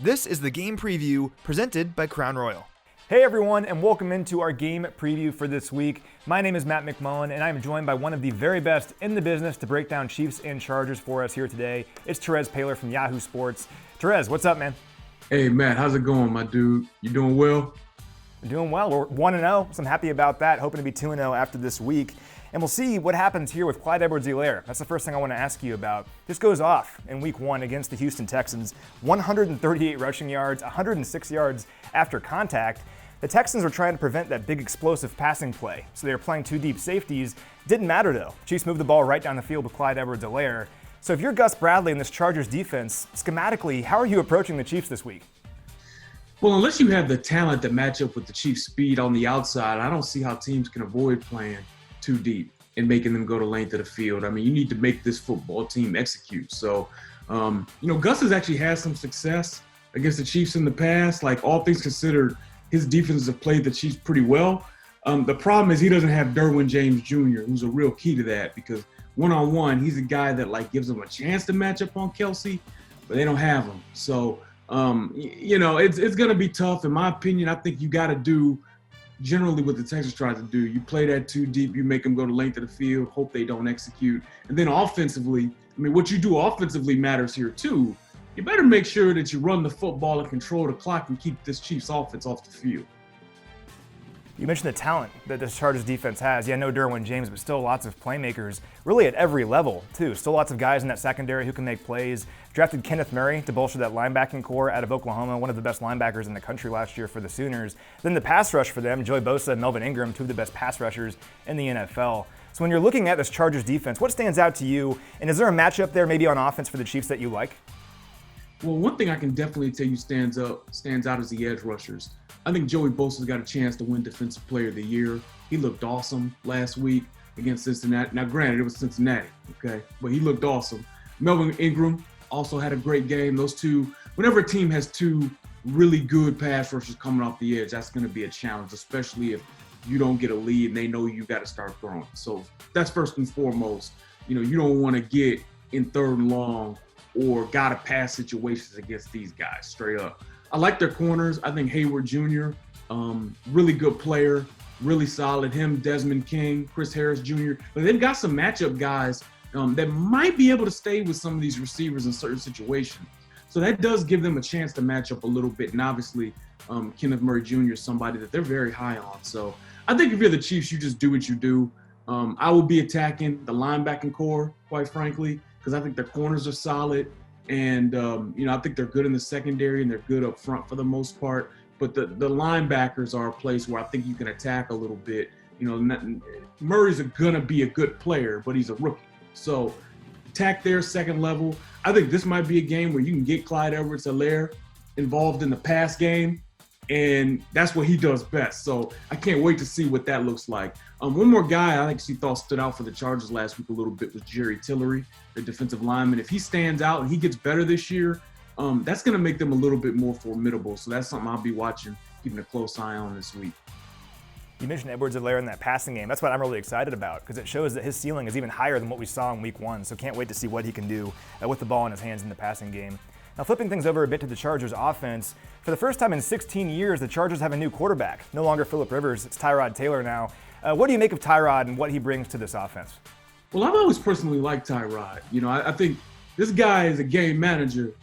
This is the game preview presented by Crown Royal. Hey everyone, and welcome into our game preview for this week. My name is Matt McMullen, and I'm joined by one of the very best in the business to break down Chiefs and Chargers for us here today. It's Therese Paylor from Yahoo Sports. Therese, what's up, man? Hey Matt, how's it going, my dude? You doing well? We're doing well. We're 1-0, so I'm happy about that. Hoping to be 2-0 after this week. And we'll see what happens here with Clyde Edwards-Helaire. That's the first thing I want to ask you about. This goes off in week 1 against the Houston Texans. 138 rushing yards, 106 yards after contact. The Texans were trying to prevent that big explosive passing play, so they were playing two deep safeties. Didn't matter though. Chiefs moved the ball right down the field with Clyde Edwards-Helaire. So if you're Gus Bradley in this Chargers defense, schematically, how are you approaching the Chiefs this week? Well, unless you have the talent to match up with the Chiefs' speed on the outside, I don't see how teams can avoid playing too deep and making them go the length of the field. I mean, you need to make this football team execute. So, Gus has actually had some success against the Chiefs in the past. Like, all things considered, his defenses have played the Chiefs pretty well. The problem is he doesn't have Derwin James Jr., who's a real key to that, because one-on-one, he's a guy that, gives them a chance to match up on Kelsey, but they don't have him. So, it's going to be tough. In my opinion, I think you got to do generally what the Texans try to do. You play that too deep, you make them go the length of the field, hope they don't execute. And then offensively, what you do offensively matters here too. You better make sure that you run the football and control the clock and keep this Chiefs offense off the field. You mentioned the talent that this Chargers defense has. Yeah, no Derwin James, but still lots of playmakers, really at every level, too. Still lots of guys in that secondary who can make plays. Drafted Kenneth Murray to bolster that linebacking core out of Oklahoma, one of the best linebackers in the country last year for the Sooners. Then the pass rush for them, Joey Bosa and Melvin Ingram, two of the best pass rushers in the NFL. So when you're looking at this Chargers defense, what stands out to you? And is there a matchup there maybe on offense for the Chiefs that you like? Well, one thing I can definitely tell you stands out is the edge rushers. I think Joey Bosa's got a chance to win Defensive Player of the Year. He looked awesome last week against Cincinnati. Now, granted, it was Cincinnati, okay? But he looked awesome. Melvin Ingram also had a great game. Those two, whenever a team has two really good pass rushers coming off the edge, that's going to be a challenge, especially if you don't get a lead and they know you got to start throwing. So that's first and foremost. You don't want to get in third and long or got to pass situations against these guys straight up. I like their corners. I think Hayward Jr., really good player, really solid. Him, Desmond King, Chris Harris Jr. But they've got some matchup guys that might be able to stay with some of these receivers in certain situations. So that does give them a chance to match up a little bit. And obviously, Kenneth Murray Jr. is somebody that they're very high on. So I think if you're the Chiefs, you just do what you do. I will be attacking the linebacking core, quite frankly, because I think their corners are solid. And, I think they're good in the secondary and they're good up front for the most part. But the linebackers are a place where I think you can attack a little bit. Murray's going to be a good player, but he's a rookie. So attack their second level. I think this might be a game where you can get Clyde Edwards-Helaire involved in the pass game. And that's what he does best. So I can't wait to see what that looks like. One more guy I actually thought stood out for the Chargers last week a little bit was Jerry Tillery, the defensive lineman. If he stands out and he gets better this year, that's going to make them a little bit more formidable. So that's something I'll be watching, keeping a close eye on this week. You mentioned Edwards-Helaire in that passing game. That's what I'm really excited about because it shows that his ceiling is even higher than what we saw in week 1. So can't wait to see what he can do with the ball in his hands in the passing game. Now, flipping things over a bit to the Chargers offense, for the first time in 16 years, the Chargers have a new quarterback. No longer Phillip Rivers, it's Tyrod Taylor now. What do you make of Tyrod and what he brings to this offense? Well, I've always personally liked Tyrod. I think this guy is a game manager,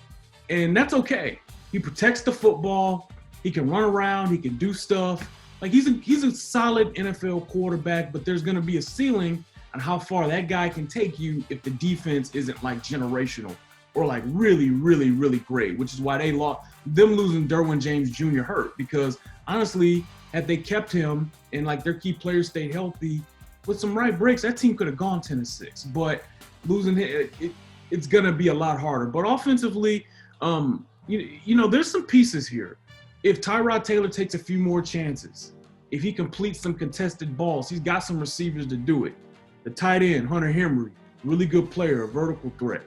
and that's okay. He protects the football. He can run around. He can do stuff. He's a solid NFL quarterback, but there's going to be a ceiling on how far that guy can take you if the defense isn't generational or really, really, really great, which is why they lost. Them losing Derwin James Jr. hurt because honestly, had they kept him and their key players stayed healthy, with some right breaks, that team could have gone 10-6. But losing him, it's gonna be a lot harder. But offensively, there's some pieces here. If Tyrod Taylor takes a few more chances, if he completes some contested balls, he's got some receivers to do it. The tight end, Hunter Henry, really good player, a vertical threat.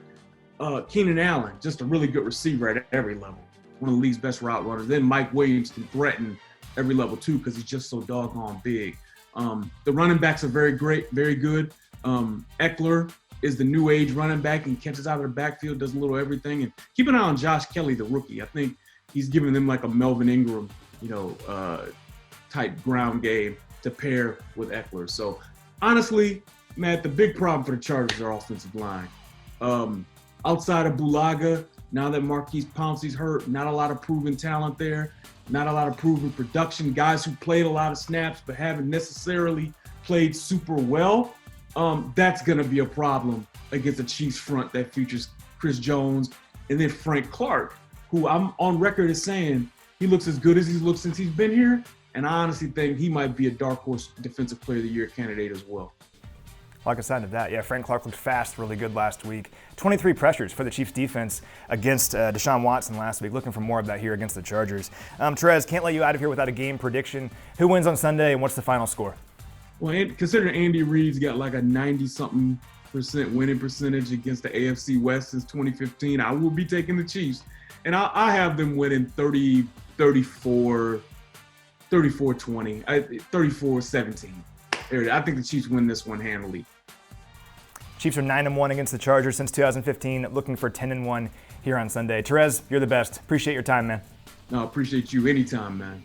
Keenan Allen, just a really good receiver at every level, one of the league's best route runners. Then Mike Williams can threaten every level too because he's just so doggone big. The running backs are very great, very good. Eckler, is the new age running back and catches out of the backfield, does a little everything. And keep an eye on Josh Kelly, the rookie. I think he's giving them like a Melvin Ingram, type ground game to pair with Eckler. So honestly, Matt, the big problem for the Chargers is our offensive line. Outside of Bulaga, now that Marquise Pouncey's hurt, not a lot of proven talent there, not a lot of proven production, guys who played a lot of snaps but haven't necessarily played super well. That's going to be a problem against the Chiefs front that features Chris Jones and then Frank Clark, who I'm on record as saying he looks as good as he's looked since he's been here. And I honestly think he might be a dark horse Defensive Player of the Year candidate as well. Like I said to that, yeah, Frank Clark looked fast, really good last week. 23 pressures for the Chiefs defense against Deshaun Watson last week. Looking for more of that here against the Chargers. Terez, can't let you out of here without a game prediction. Who wins on Sunday and what's the final score? Well, considering Andy Reid's got like a 90-something% winning percentage against the AFC West since 2015, I will be taking the Chiefs. And I have them winning 34-20, 34-17. I think the Chiefs win this one handily. Chiefs are 9-1 against the Chargers since 2015, looking for 10-1 here on Sunday. Terez, you're the best. Appreciate your time, man. No, appreciate you anytime, man.